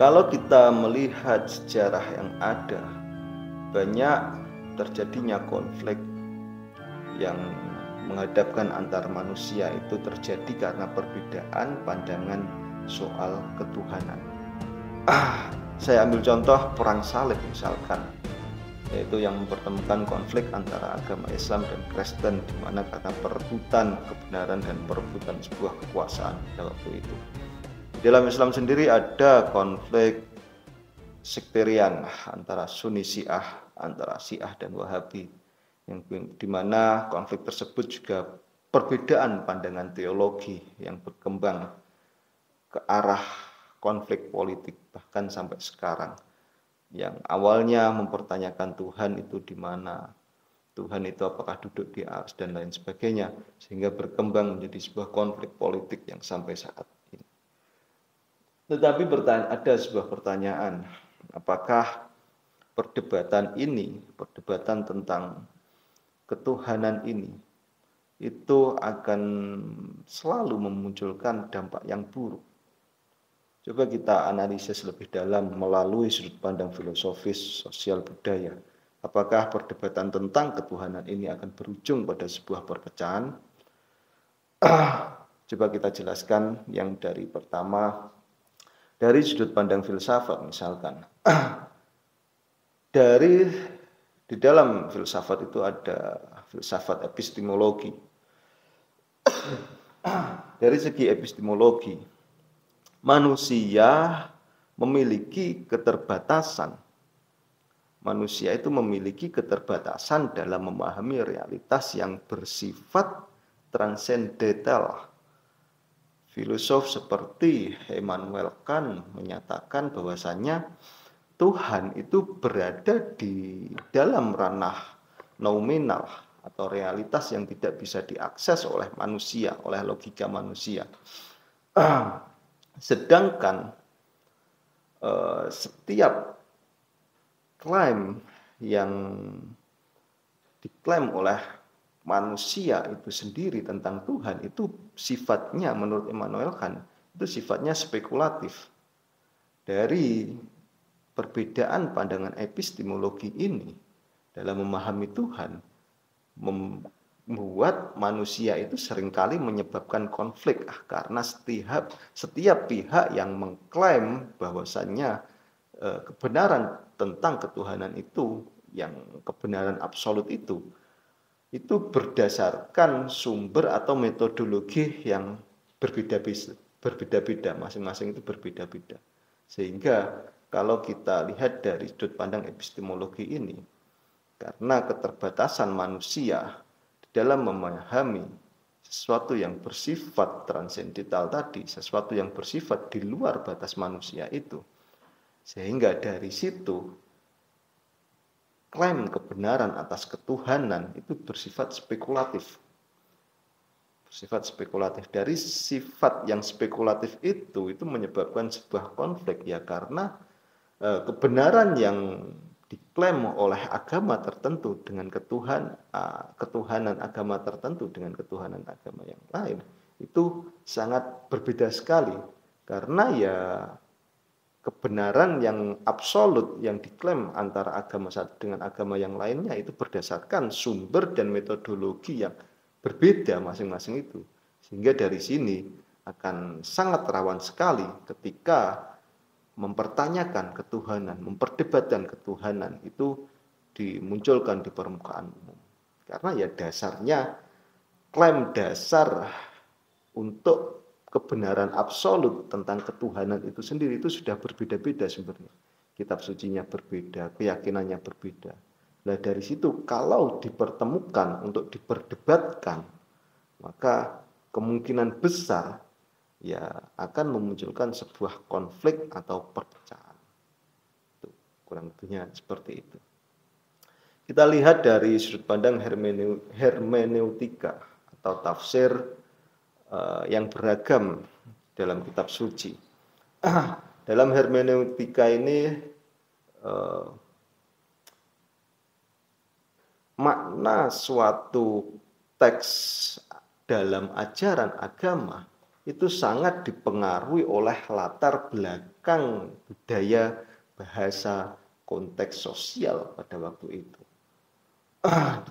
Kalau kita melihat sejarah yang ada, banyak terjadinya konflik yang menghadapkan antar manusia itu terjadi karena perbedaan pandangan soal ketuhanan. Saya ambil contoh perang salib misalkan, yaitu yang mempertemukan konflik antara agama Islam dan Kristen, di mana karena perebutan kebenaran dan perebutan sebuah kekuasaan pada waktu itu. Di dalam Islam sendiri ada konflik sekterian antara Sunni Syiah, antara Syiah dan Wahabi, yang di mana konflik tersebut juga perbedaan pandangan teologi yang berkembang ke arah konflik politik bahkan sampai sekarang. Yang awalnya mempertanyakan Tuhan itu di mana, Tuhan itu apakah duduk di atas dan lain sebagainya, sehingga berkembang menjadi sebuah konflik politik yang sampai saat ini. Tetapi ada sebuah pertanyaan, apakah perdebatan ini, perdebatan tentang ketuhanan ini, itu akan selalu memunculkan dampak yang buruk? Coba kita analisis lebih dalam melalui sudut pandang filosofis, sosial, budaya. Apakah perdebatan tentang ketuhanan ini akan berujung pada sebuah perpecahan? Coba kita jelaskan yang dari pertama, dari sudut pandang filsafat misalkan. Di dalam filsafat itu ada filsafat epistemologi. Dari segi epistemologi, manusia memiliki keterbatasan. Manusia itu memiliki keterbatasan dalam memahami realitas yang bersifat transendental. Filosof seperti Immanuel Kant menyatakan bahwasanya Tuhan itu berada di dalam ranah nominal atau realitas yang tidak bisa diakses oleh manusia, oleh logika manusia. Sedangkan setiap klaim yang diklaim oleh manusia itu sendiri tentang Tuhan itu sifatnya, menurut Immanuel Kant, itu sifatnya spekulatif. Dari perbedaan pandangan epistemologi ini dalam memahami Tuhan membuat manusia itu seringkali menyebabkan konflik, karena setiap pihak yang mengklaim bahwasannya kebenaran tentang ketuhanan itu, yang kebenaran absolut itu berdasarkan sumber atau metodologi yang berbeda-beda, masing-masing itu berbeda-beda. Sehingga kalau kita lihat dari sudut pandang epistemologi ini, karena keterbatasan manusia dalam memahami sesuatu yang bersifat transendental tadi, sesuatu yang bersifat di luar batas manusia itu, sehingga dari situ klaim kebenaran atas ketuhanan itu bersifat spekulatif. Dari sifat yang spekulatif itu menyebabkan sebuah konflik, ya, karena kebenaran yang diklaim oleh agama tertentu dengan ketuhanan agama tertentu dengan ketuhanan agama yang lain itu sangat berbeda sekali, karena ya kebenaran yang absolut yang diklaim antara agama satu dengan agama yang lainnya itu berdasarkan sumber dan metodologi yang berbeda masing-masing itu. Sehingga dari sini akan sangat rawan sekali ketika mempertanyakan ketuhanan, memperdebatkan ketuhanan itu dimunculkan di permukaan umum. Karena ya dasarnya, klaim dasar untuk kebenaran absolut tentang ketuhanan itu sendiri itu sudah berbeda-beda sumbernya. Kitab sucinya berbeda, keyakinannya berbeda. Nah dari situ kalau dipertemukan untuk diperdebatkan, maka kemungkinan besar ya akan memunculkan sebuah konflik atau perpecahan. Itu kurang lebihnya seperti itu. Kita lihat dari sudut pandang hermeneutika atau tafsir yang beragam dalam kitab suci. Dalam hermeneutika ini makna suatu teks dalam ajaran agama itu sangat dipengaruhi oleh latar belakang budaya, bahasa, konteks sosial pada waktu itu.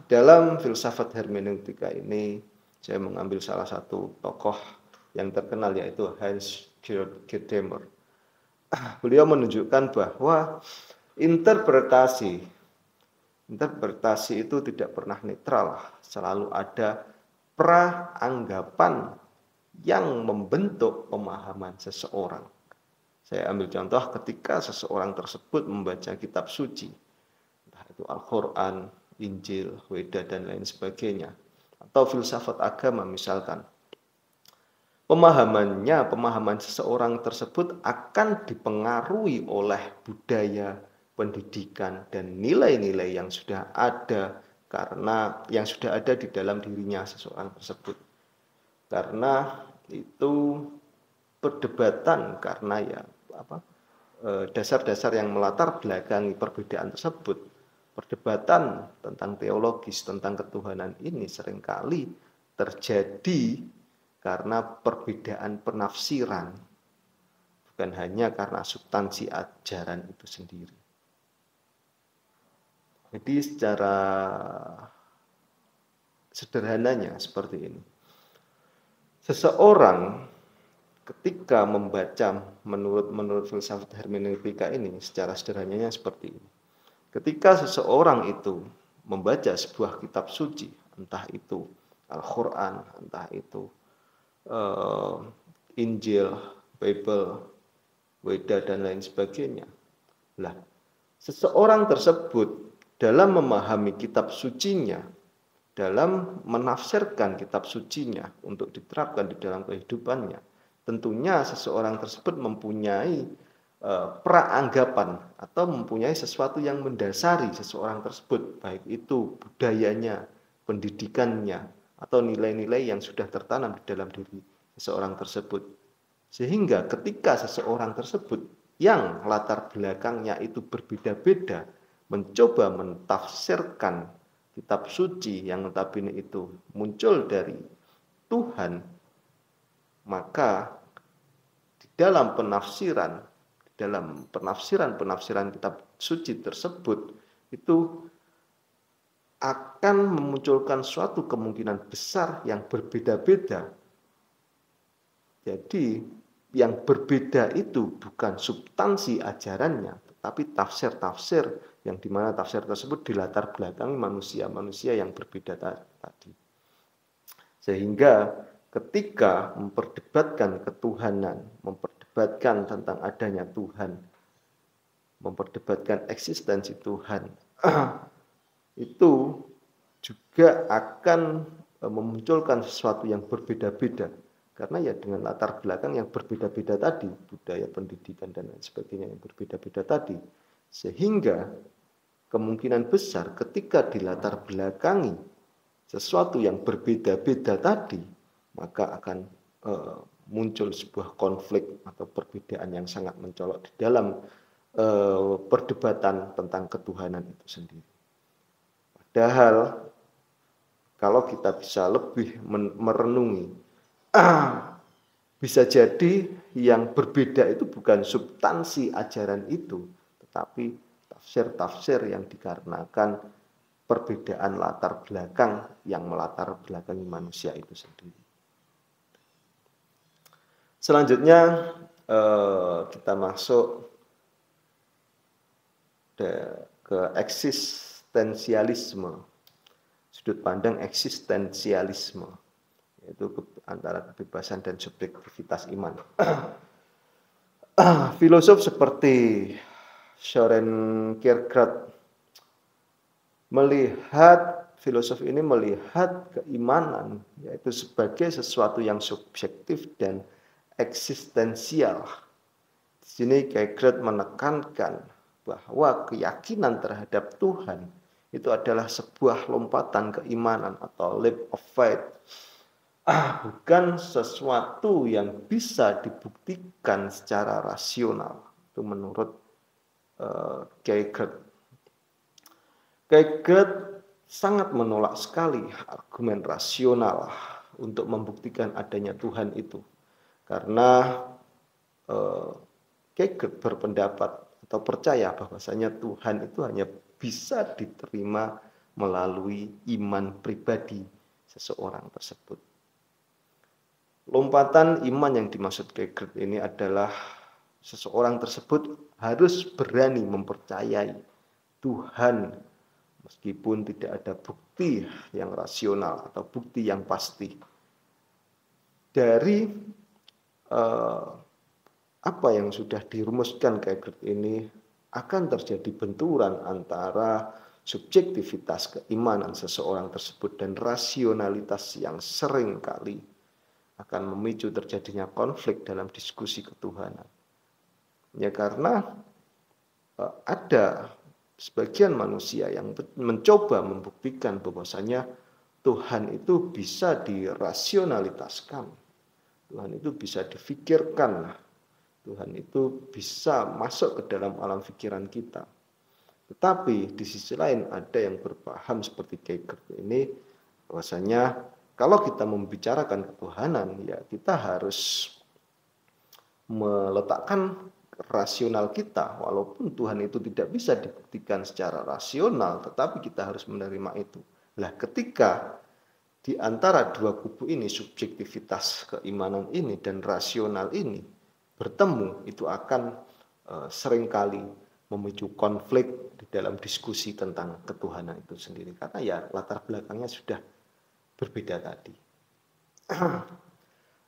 Dalam filsafat hermeneutika ini, saya mengambil salah satu tokoh yang terkenal yaitu Hans Gadamer. Beliau menunjukkan bahwa interpretasi itu tidak pernah netral, selalu ada praanggapan yang membentuk pemahaman seseorang. Saya ambil contoh ketika seseorang tersebut membaca kitab suci, entah itu Al-Quran, Injil, Weda, dan lain sebagainya, atau filsafat agama misalkan. Pemahaman seseorang tersebut akan dipengaruhi oleh budaya, pendidikan, dan nilai-nilai yang sudah ada di dalam dirinya seseorang tersebut. Karena itu perdebatan karena dasar-dasar yang melatar belakangi perbedaan tersebut. Perdebatan tentang teologis, tentang ketuhanan ini seringkali terjadi karena perbedaan penafsiran, bukan hanya karena substansi ajaran itu sendiri. Jadi secara sederhananya seperti ini. Seseorang ketika membaca menurut filsafat hermeneutika ini secara sederhananya seperti ini. Ketika seseorang itu membaca sebuah kitab suci, entah itu Al-Quran, entah itu Injil, Bible, Weda, dan lain sebagainya. Nah, seseorang tersebut dalam memahami kitab sucinya, dalam menafsirkan kitab sucinya untuk diterapkan di dalam kehidupannya, tentunya seseorang tersebut mempunyai praanggapan atau mempunyai sesuatu yang mendasari seseorang tersebut, baik itu budayanya, pendidikannya, atau nilai-nilai yang sudah tertanam di dalam diri seseorang tersebut. Sehingga ketika seseorang tersebut yang latar belakangnya itu berbeda-beda mencoba mentafsirkan kitab suci yang notabene itu muncul dari Tuhan, maka di dalam penafsiran kitab suci tersebut itu akan memunculkan suatu kemungkinan besar yang berbeda-beda. Jadi yang berbeda itu bukan substansi ajarannya, tetapi tafsir-tafsir yang dimana tafsir tersebut dilatar belakangi manusia-manusia yang berbeda tadi. Sehingga ketika memperdebatkan ketuhanan, memperdebatkan tentang adanya Tuhan, memperdebatkan eksistensi Tuhan, itu juga akan memunculkan sesuatu yang berbeda-beda. Karena ya dengan latar belakang yang berbeda-beda tadi, budaya, pendidikan, dan lain sebagainya yang berbeda-beda tadi. Sehingga kemungkinan besar ketika dilatar belakangi sesuatu yang berbeda-beda tadi, maka akan muncul sebuah konflik atau perbedaan yang sangat mencolok di dalam perdebatan tentang ketuhanan itu sendiri. Padahal kalau kita bisa lebih merenungi, bisa jadi yang berbeda itu bukan substansi ajaran itu, tetapi tafsir-tafsir yang dikarenakan perbedaan latar belakang yang melatar belakangi manusia itu sendiri. Selanjutnya kita masuk ke eksistensialisme, sudut pandang eksistensialisme, yaitu antara kebebasan dan subjektivitas iman. Filosof seperti Søren Kierkegaard filosof ini melihat keimanan yaitu sebagai sesuatu yang subjektif dan eksistensial. Di sini Kierkegaard menekankan bahwa keyakinan terhadap Tuhan itu adalah sebuah lompatan keimanan atau leap of faith, bukan sesuatu yang bisa dibuktikan secara rasional. Itu menurut Kierkegaard. Kierkegaard sangat menolak sekali argumen rasional untuk membuktikan adanya Tuhan itu. Karena Kierkegaard berpendapat atau percaya bahwasanya Tuhan itu hanya bisa diterima melalui iman pribadi seseorang tersebut. Lompatan iman yang dimaksud Kierkegaard ini adalah seseorang tersebut harus berani mempercayai Tuhan meskipun tidak ada bukti yang rasional atau bukti yang pasti. Dari apa yang sudah dirumuskan Kierkegaard ini akan terjadi benturan antara subjektivitas keimanan seseorang tersebut dan rasionalitas yang sering kali akan memicu terjadinya konflik dalam diskusi ketuhanan. Ya karena ada sebagian manusia yang mencoba membuktikan bahwasanya Tuhan itu bisa dirasionalitaskan, Tuhan itu bisa difikirkan, Tuhan itu bisa masuk ke dalam alam pikiran kita. Tetapi di sisi lain ada yang berpaham seperti Kierkegaard ini bahwasanya kalau kita membicarakan ketuhanan ya kita harus meletakkan rasional kita, walaupun Tuhan itu tidak bisa dibuktikan secara rasional, tetapi kita harus menerima itu. Nah, ketika di antara dua kubu ini, subjektivitas keimanan ini dan rasional ini bertemu, itu akan seringkali memicu konflik di dalam diskusi tentang ketuhanan itu sendiri. Karena ya latar belakangnya sudah berbeda tadi.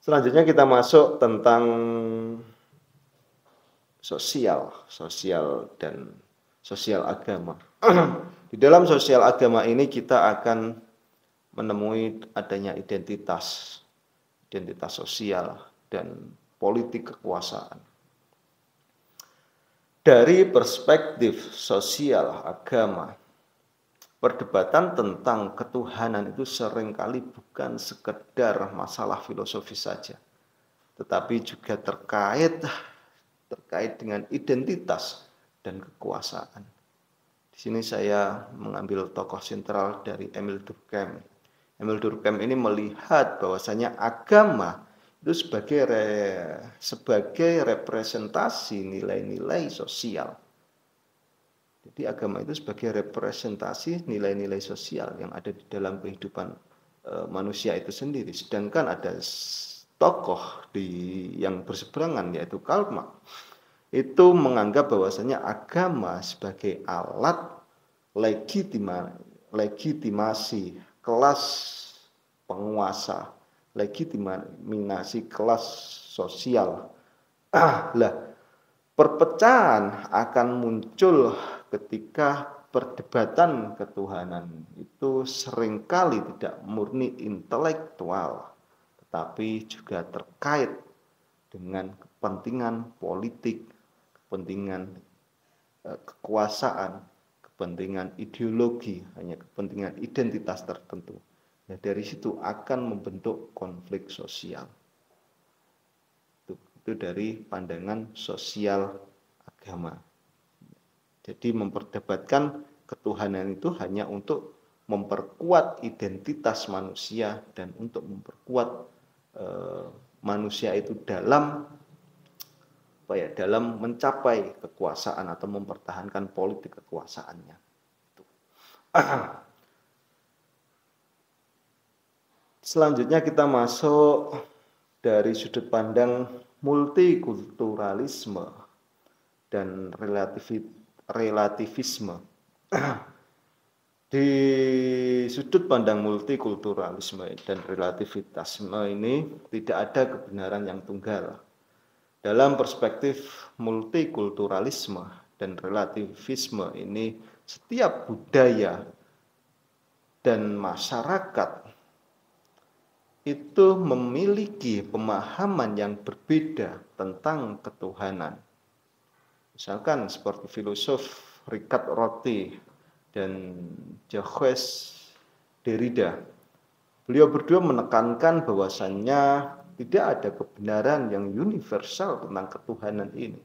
Selanjutnya kita masuk tentang sosial dan sosial agama. Di dalam sosial agama ini kita akan menemui adanya identitas sosial dan politik kekuasaan. Dari perspektif sosial agama, perdebatan tentang ketuhanan itu seringkali bukan sekedar masalah filosofis saja, tetapi juga terkait dengan identitas dan kekuasaan. Di sini saya mengambil tokoh sentral dari Émile Durkheim. Émile Durkheim ini melihat bahwasanya agama itu sebagai representasi nilai-nilai sosial. Jadi agama itu sebagai representasi nilai-nilai sosial yang ada di dalam kehidupan manusia itu sendiri. Sedangkan ada tokoh yang berseberangan yaitu Karl Marx itu menganggap bahwasanya agama sebagai alat legitimasi kelas penguasa, legitimasi kelas sosial. Lah, perpecahan akan muncul ketika perdebatan ketuhanan itu seringkali tidak murni intelektual, tetapi juga terkait dengan kepentingan politik, kepentingan kekuasaan, kepentingan ideologi, hanya kepentingan identitas tertentu. Ya, dari situ akan membentuk konflik sosial. Itu dari pandangan sosial agama. Jadi memperdebatkan ketuhanan itu hanya untuk memperkuat identitas manusia dan untuk memperkuat manusia itu dalam mencapai kekuasaan atau mempertahankan politik kekuasaannya. Selanjutnya kita masuk dari sudut pandang multikulturalisme dan relativisme. Di sudut pandang multikulturalisme dan relativitasme ini tidak ada kebenaran yang tunggal. Dalam perspektif multikulturalisme dan relativisme ini, setiap budaya dan masyarakat itu memiliki pemahaman yang berbeda tentang ketuhanan. Misalkan seperti filosof Richard Rorty dan Jacques Derrida. Beliau berdua menekankan bahwasannya tidak ada kebenaran yang universal tentang ketuhanan ini,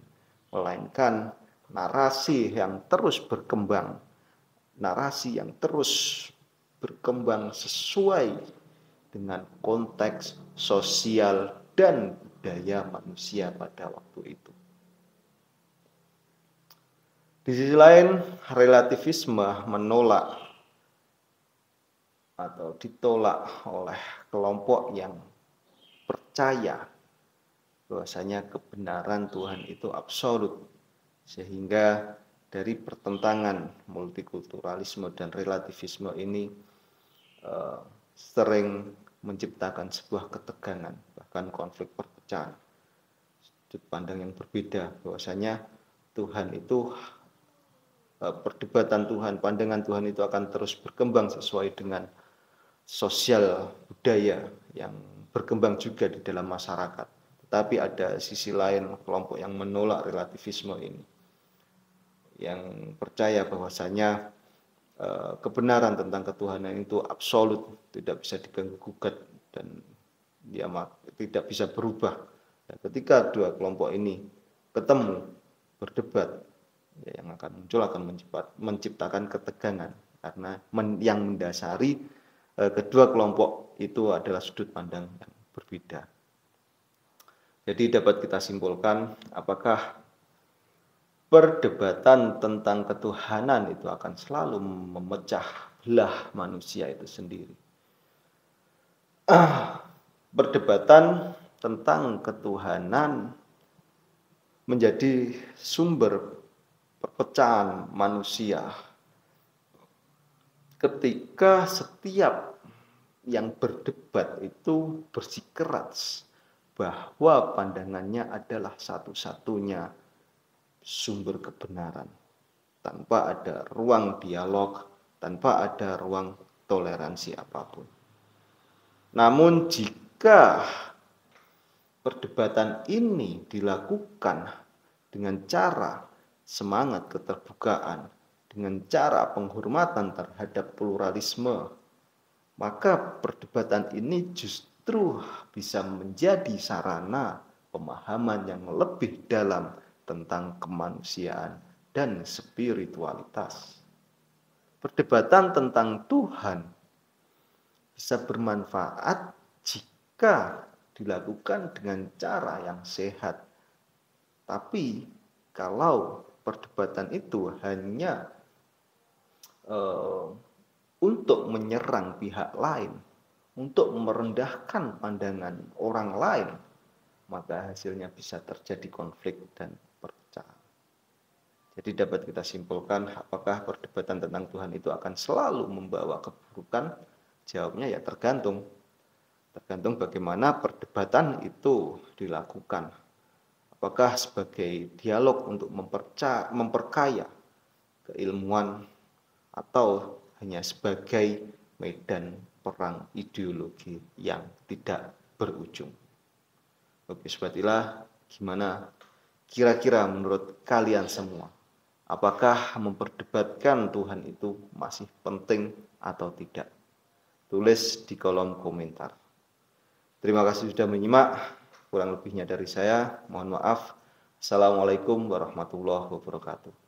melainkan narasi yang terus berkembang, sesuai dengan konteks sosial dan budaya manusia pada waktu itu. Di sisi lain, relativisme menolak atau ditolak oleh kelompok yang percaya bahwasanya kebenaran Tuhan itu absolut, sehingga dari pertentangan multikulturalisme dan relativisme ini sering menciptakan sebuah ketegangan, bahkan konflik perpecahan, sudut pandang yang berbeda bahwasanya Tuhan itu, perdebatan Tuhan, pandangan Tuhan itu akan terus berkembang sesuai dengan sosial budaya yang berkembang juga di dalam masyarakat. Tetapi ada sisi lain kelompok yang menolak relativisme ini, yang percaya bahwasanya kebenaran tentang ketuhanan itu absolut, tidak bisa diganggu gugat dan dia tidak bisa berubah. Nah, ketika dua kelompok ini ketemu berdebat, ya, yang akan muncul akan menciptakan ketegangan karena yang mendasari kedua kelompok itu adalah sudut pandang yang berbeda. Jadi dapat kita simpulkan, apakah perdebatan tentang ketuhanan itu akan selalu memecah belah manusia itu sendiri. Perdebatan tentang ketuhanan menjadi sumber perpecahan manusia ketika setiap yang berdebat itu bersikeras bahwa pandangannya adalah satu-satunya sumber kebenaran, tanpa ada ruang dialog, tanpa ada ruang toleransi apapun. Namun jika perdebatan ini dilakukan dengan cara semangat keterbukaan, dengan cara penghormatan terhadap pluralisme, maka perdebatan ini justru bisa menjadi sarana pemahaman yang lebih dalam tentang kemanusiaan dan spiritualitas. Perdebatan tentang Tuhan bisa bermanfaat jika dilakukan dengan cara yang sehat. Tapi kalau perdebatan itu hanya untuk menyerang pihak lain, untuk merendahkan pandangan orang lain, maka hasilnya bisa terjadi konflik dan perpecahan. Jadi dapat kita simpulkan, apakah perdebatan tentang Tuhan itu akan selalu membawa keburukan? Jawabnya ya tergantung bagaimana perdebatan itu dilakukan. Apakah sebagai dialog untuk memperkaya keilmuan, atau hanya sebagai medan perang ideologi yang tidak berujung. Oke, Sobat Ilah, gimana kira-kira menurut kalian semua? Apakah memperdebatkan Tuhan itu masih penting atau tidak? Tulis di kolom komentar. Terima kasih sudah menyimak. Kurang lebihnya dari saya, mohon maaf. Assalamualaikum warahmatullahi wabarakatuh.